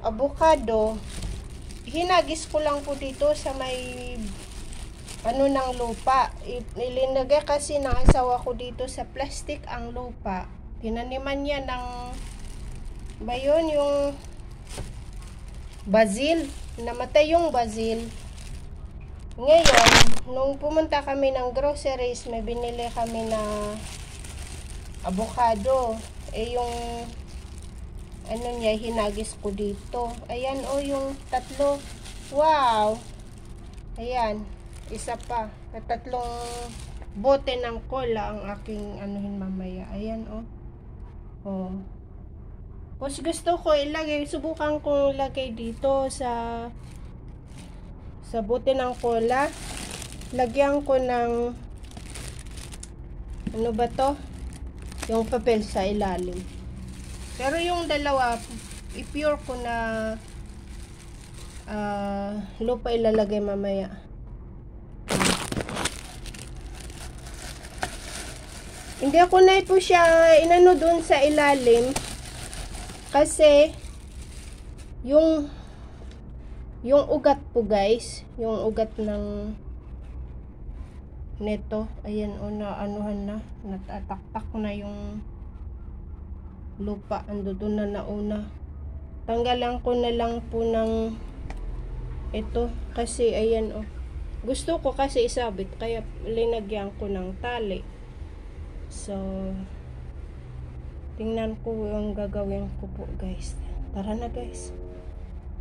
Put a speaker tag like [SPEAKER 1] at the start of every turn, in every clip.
[SPEAKER 1] avocado, hinagis ko lang po dito sa may ano ng lupa. Ilinagay kasi ng asawa ko dito sa plastic ang lupa. Tinaniman niya ng ba yun, yung basil. Namatay yung basil. Ngayon, nung pumunta kami ng groceries, may binili kami na avocado. Yung ano niya, hinagis ko dito. Ayan yung tatlo. Wow! Ayan, isa pa. Tatlong bote ng cola ang aking anuhin mamaya. Ayan Tapos gusto ko ilagay, subukan kong ilagay dito sa bote ng cola. Lagyan ko ng ano ba to? Yung papel sa ilalim. Pero yung dalawa, i-pure ko na lupa ilalagay mamaya. Hindi ako na po siya inano dun sa ilalim. Kasi yung ugat po guys, yung ugat ng neto, ayan na anuhan na, natataktak na yung lupa, ando doon na nauna. Tanggalan ko na lang po ng ito kasi ayan gusto ko kasi isabit kaya linagyan ko ng tali. So tingnan ko yung gagawin ko po guys. Tara na guys.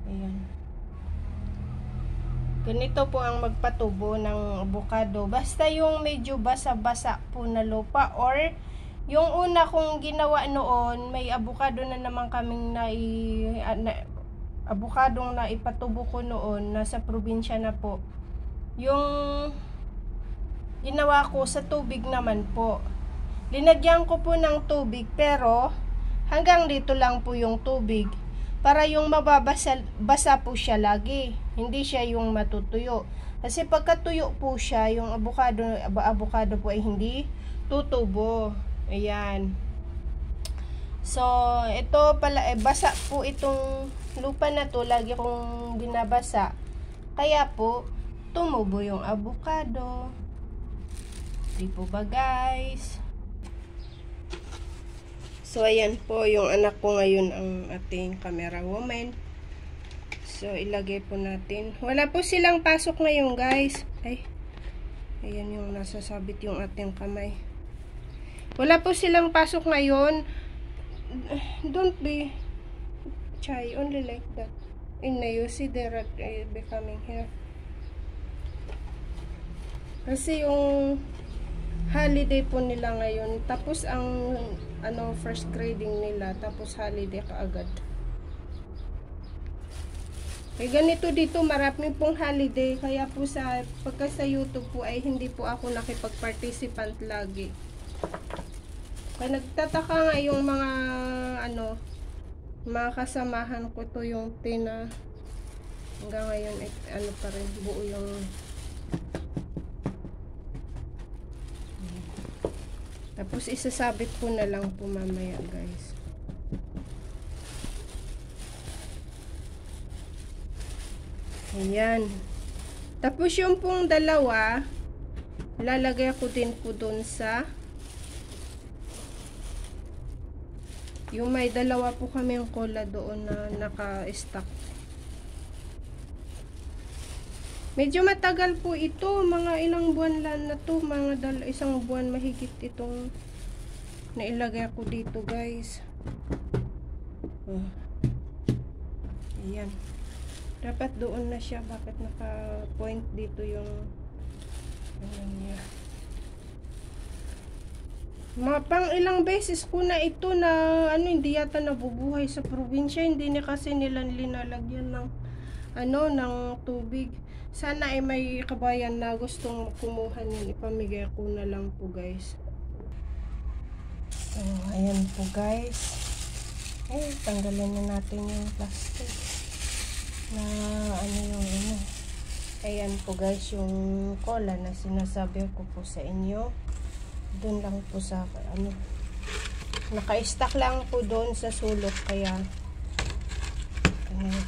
[SPEAKER 1] Ayan. Ganito po ang magpatubo ng avocado. Basta yung medyo basa-basa po na lupa, or yung una kong ginawa noon, may avocado na naman kaming avocadong na ipatubo ko noon, nasa probinsya na po. Yung ginawa ko sa tubig naman po. Linagyan ko po ng tubig pero hanggang dito lang po yung tubig para yung mababasa po siya lagi. Hindi siya yung matutuyo. Kasi pagkatuyo po siya, yung avocado po ay hindi tutubo. Ayan. So, ito pala, basa po itong lupa na to. Lagi kong binabasa. Kaya po, tumubo yung avocado. Di po ba guys? So, ayan po yung anak ko ngayon ang ating camera woman. So, ilagay po natin. Wala po silang pasok ngayon guys. Ay, ayan yung nasasabit yung ating kamay. Wala po silang pasok ngayon. Don't be shy, only like that. And now you see the rat becoming here. Kasi yung holiday po nila ngayon. Tapos ang first grading nila. Tapos holiday kaagad. Eh ganito dito, marami pong holiday. Kaya po pagka sa YouTube po ay hindi po ako nakipag-participant lagi. Kaya nagtataka nga yung mga mga kasamahan ko to yung tina hanggang ngayon pa rin buo yung tapos isasabit ko na lang po mamaya guys. Ayan. Tapos yung pong dalawa lalagay ko din po dun sa yung may dalawa po kami yung cola doon na naka-stack. Medyo matagal po ito, mga ilang buwan lang na to, mga isang buwan mahigit itong nailagay ko dito guys. Ayan. Dapat doon na siya, bakit naka-point dito yung niya. Pang ilang beses ko na ito na hindi yata nabubuhay sa probinsya, hindi na kasi nila linalagyan ng ng tubig. Sana ay may kabayan na gustong kumuha niyan, ipamigay ko na lang po guys. Ayan po guys. Tanggalin na natin yung plastic na ayan po guys yung cola na sinasabi ko po sa inyo. Doon lang po sa naka-stack lang po doon sa sulok, kaya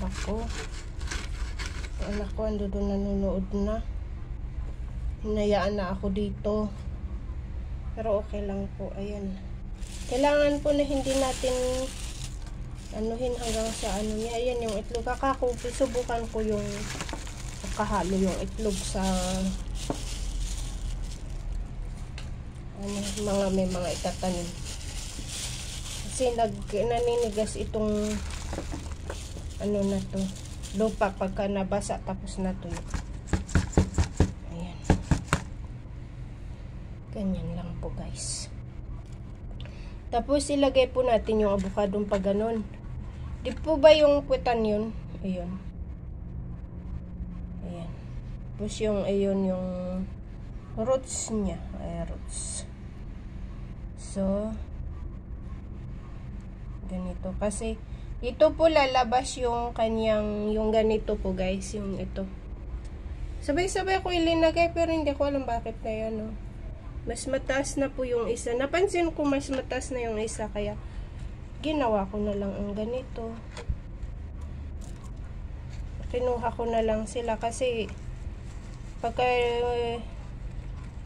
[SPEAKER 1] Ako. Anak ko, ando doon nanonood na. Hinayaan na ako dito. Pero okay lang po. Ayan. Kailangan po na hindi natin anuhin hanggang sa ano niya. Ayan yung itlog. Subukan ko yung kahalo yung itlog sa ano, may mga itatanim. Kasi naninigas itong ano na to, lupa pagka nabasa tapos na to. Ayan. Ganyan lang po guys. Tapos ilagay po natin yung avocadong pa ganon. Di po ba yung kwitan yun? Ayun. Ayan. Tapos yung ayun yung roots niya. Ay, roots. So, ganito. Kasi dito po lalabas yung kanyang, yung ganito po guys, yung ito. Sabay-sabay ko ilinagay pero hindi ko alam bakit na yan, no? Mas mataas na po yung isa. Napansin ko mas mataas na yung isa kaya ginawa ko na lang ang ganito. Kinuha ko na lang sila kasi pagka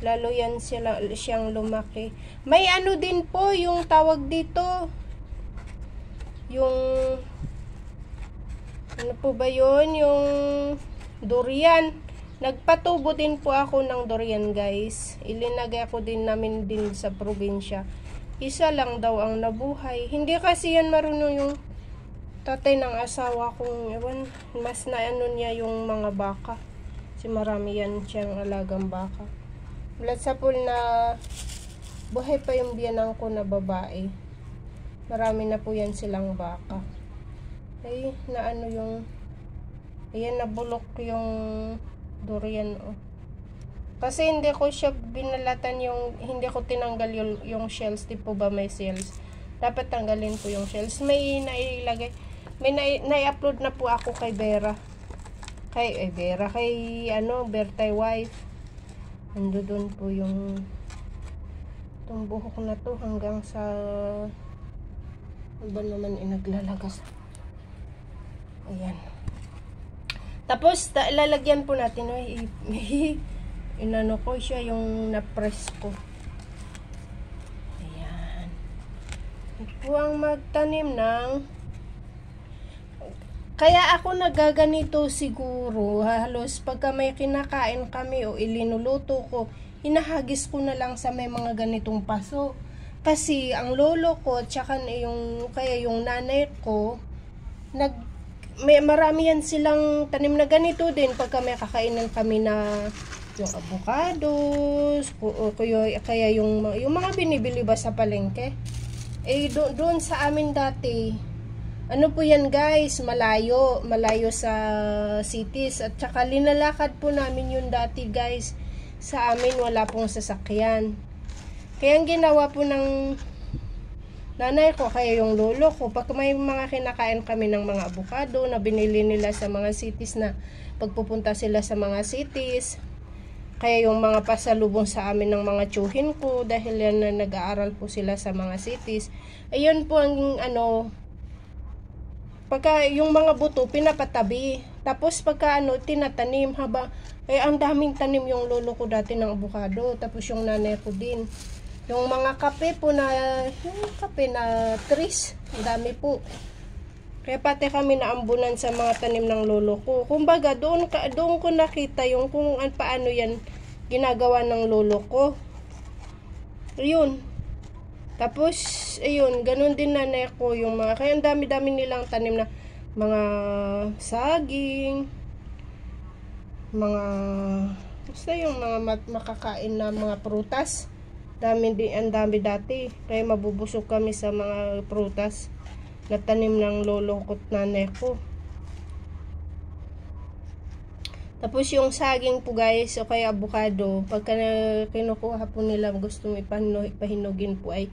[SPEAKER 1] lalo yan siyang lumaki. May ano din po yung tawag dito. Yung ano po ba yun? Yung durian. Nagpatubo din po ako ng durian guys. Ilinagay ko din namin din sa probinsya. Isa lang daw ang nabuhay. Hindi kasi yan marunong yung tatay ng asawa kong ewan. Mas na ano niya yung mga baka. Kasi marami yan siyang alagang baka. Mulat sa pool na buhay pa yung biyanang ko na babae. Marami na po yan silang baka. Ay, na ano yung ayan, nabulok yung durian, oh. Kasi hindi ko siya binalatan yung, hindi ko tinanggal yung shells. Di po ba may shells? Dapat tanggalin po yung shells. May nailagay, may na-upload na po ako kay Vera. Kay ano, Bertay wife. Ando doon po yung itong buhok na to hanggang sa ano ba naman inaglalagas. Ayan. Tapos, lalagyan po natin, inano ko siya, yung na-press ko. Ayan. Ito po ang magtanim ng, kaya ako nagaganito siguro, halos pagka may kinakain kami o ilinuluto ko, hinahagis ko na lang sa may mga ganitong paso. Kasi ang lolo ko, tsaka kaya yung nanay ko, marami yan silang tanim na ganito din pagka may kakainan kami na yung avocados o kaya yung mga binibili ba sa palengke. Eh doon sa amin dati, ano po yan guys, malayo sa cities, at saka linalakad po namin yun dati guys. Sa amin wala pong sasakyan. Kaya ang ginawa po ng nanay ko, kaya yung lolo ko, pag may mga kinakain kami ng mga avocado na binili nila sa mga cities, na pagpupunta sila sa mga cities, kaya yung mga pasalubong sa amin ng mga tsuhin ko, dahil yan na nag-aaral po sila sa mga cities, ayun po ang ano, pagka yung mga buto pinapatabi, tapos pagka ano tinatanim, haba ang daming tanim yung lolo ko dati ng avocado, tapos yung nanay ko din. Yung mga kape po na, yung kape na trees, ang dami po. Kaya pati kami naambunan sa mga tanim ng lolo ko. Kumbaga, doon ko nakita yung kung paano yan ginagawa ng lolo ko. Ayun. Tapos, ayun, ganun din nanay ko yung mga, kaya ang dami-dami nilang tanim na mga saging, mga, basta yung mga makakain na mga prutas. Ang dami dati, kaya mabubusog kami sa mga prutas na tanim ng lolo ko at nanay ko. Tapos yung saging po guys, o kaya avocado, pagka kinukuha po nila, gustong ipahinugin po, ay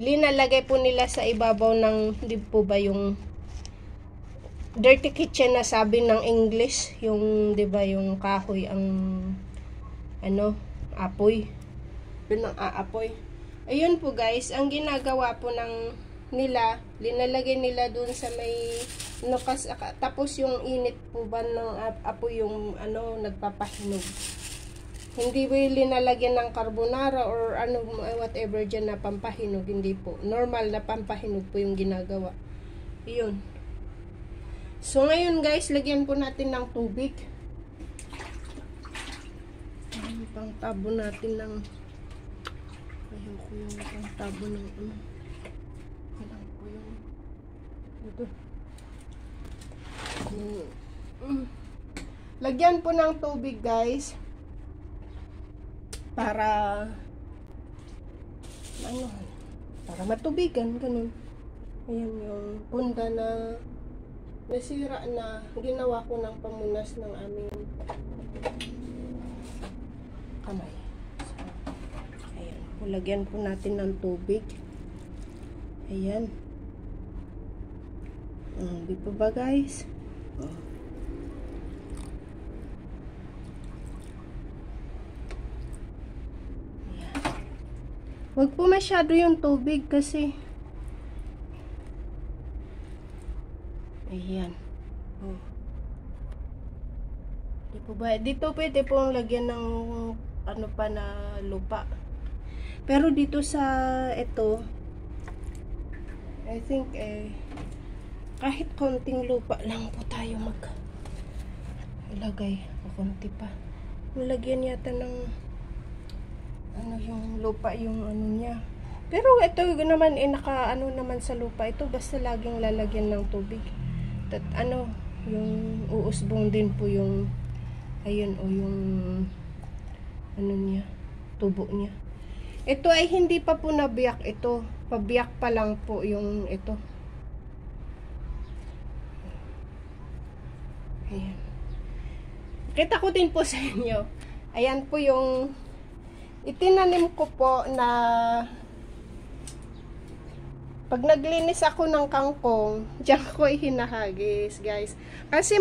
[SPEAKER 1] linalagay po nila sa ibabaw ng, hindi po ba yung dirty kitchen na sabi ng English, yung, di ba, yung kahoy, ang ano, apoy. Yun ang aapoy. Ayun po guys, ang ginagawa po ng nila, linalagay nila dun sa may No, kasi, tapos yung init po ba ng apoy yung nagpapahinog. Hindi po linalagyan ng carbonara or whatever dyan na pampahinog. Hindi po. Normal na pampahinog po yung ginagawa. Yun. So ngayon guys, lagyan po natin ng tubig. Pang tabo natin ng ayoko yung pang tabo ng kailangan ko yung ito. Lagyan po ng tubig guys para para matubigan, ganun. Ayan yung punda na nasira na ginawa ko ng pamunas ng aming kamay. So, ayan, lagyan po natin ng tubig. Ayan. Di pa ba guys? Wag po masyado yung tubig kasi ayan. Di po ba? Dito pwede pong lagyan ng pa na lupa. Pero dito sa ito, I think kahit konting lupa lang po tayo ilagay o konti pa. Nilagyan yata ng yung lupa yung niya. Pero ito naman naka naman sa lupa ito, basta laging lalagyan ng tubig. At yung uusbong din po yung ayun o yung niya, tubo niya. Ito ay hindi pa po nabiyak ito. Pabiyak pa lang po yung ito. Ayan. Kita ko din po sa inyo. Ayan po yung itinanim ko po na pag naglinis ako ng kangkong, diyan ko hinahagis, guys. Kasi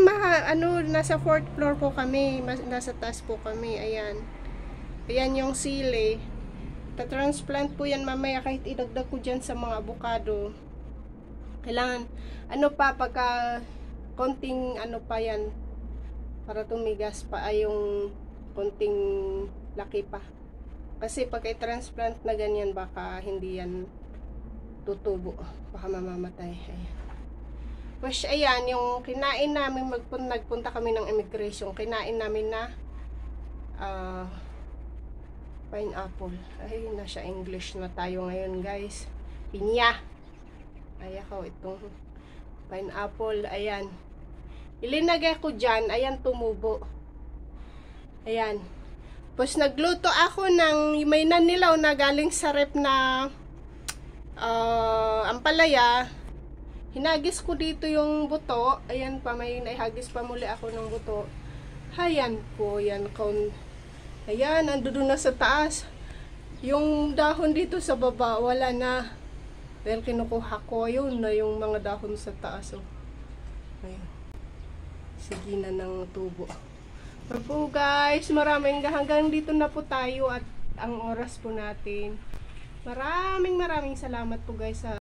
[SPEAKER 1] nasa 4th floor po kami, nasa taas po kami. Ayan. Ayan yung sili. Ta-transplant po yan mamaya kahit idagdag ko diyan sa mga avocado. Kailangan pagka konting pa yan para tumigas pa ay yung konting laki pa. Kasi pag i-transplant na ganyan, baka hindi yan tutubo. Baka mamamatay. Ayan. Pues, ayan, yung kinain namin, nagpunta kami ng immigration. Kinain namin na pineapple. Ay, nasa English na tayo ngayon, guys. Pinya. Ay, ako, itong pineapple. Ayan. Ilinagay ko dyan. Ayan, tumubo. Ayan. Tapos nagluto ako ng may nanilaw na galing sa rep na ampalaya. Hinagis ko dito yung buto. Ayan pa, may naihagis pa muli ako ng buto. Ayan po, yan. Ayan, andun na sa taas. Yung dahon dito sa baba, wala na. Dahil kinukuha ko, yun na yung mga dahon sa taas. Oh. Ayan. Sige na ng tubo. So po guys, hanggang dito na po tayo at ang oras po natin. Maraming salamat po guys sa